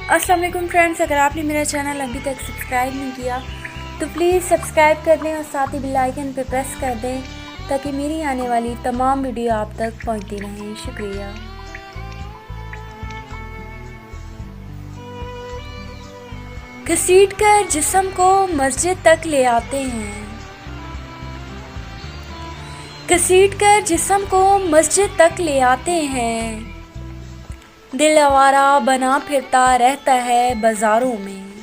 अस्सलाम वालेकुम फ्रेंड्स, अगर आपने मेरा चैनल अभी तक सब्सक्राइब नहीं किया तो प्लीज़ सब्सक्राइब कर दें और साथ ही बेल आइकन पर प्रेस कर दें ताकि मेरी आने वाली तमाम वीडियो आप तक पहुंचती रहें। शुक्रिया। घसीट कर जिस्म को मस्जिद तक ले आते हैं, घसीट कर जिस्म को मस्जिद तक ले आते हैं। दिल आवारा बना फिरता रहता है बाजारों में,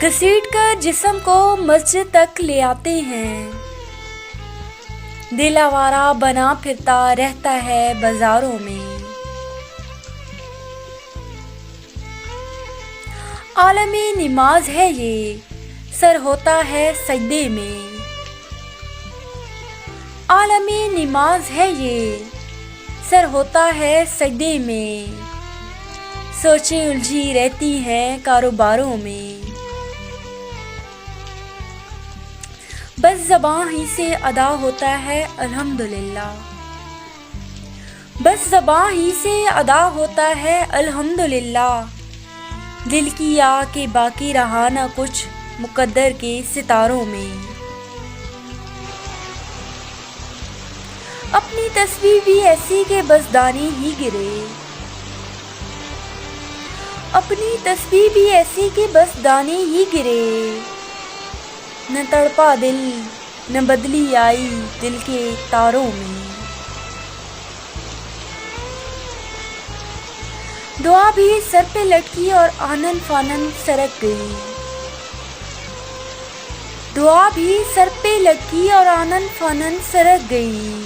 घसीट कर जिस्म को मस्जिद तक ले आते हैं। दिल आवारा बना फिरता रहता है बाजारों में। आलमी नमाज है ये, सर होता है सजदे में। आलमी नमाज है ये, सर होता है सजदे में। सोचें उलझी रहती हैं कारोबारों में। बस ज़बां ही से अदा होता है अल्हम्दुलिल्लाह, बस ज़बां ही से अदा होता है अल्हम्दुलिल्लाह। दिल की आह के बाकी रहा ना कुछ मुकद्दर के सितारों में। अपनी तस्वीर भी ऐसी के बस दाने ही गिरे, अपनी तस्वीर भी ऐसी के बस दाने ही गिरे। न तड़पा दिल न बदली आई दिल के तारों में। दुआ भी सर पे लटकी और आनन फानन सरक गई। दुआ भी सर पे लटकी और आनन फानन सरक गई।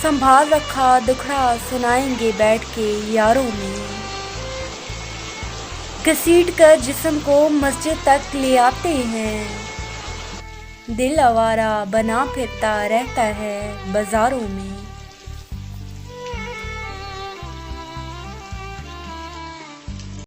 संभाल रखा दुखड़ा सुनाएंगे बैठ के यारों में। घसीट कर जिस्म को मस्जिद तक ले आते हैं। दिल आवारा बना फिरता रहता है बाजारों में।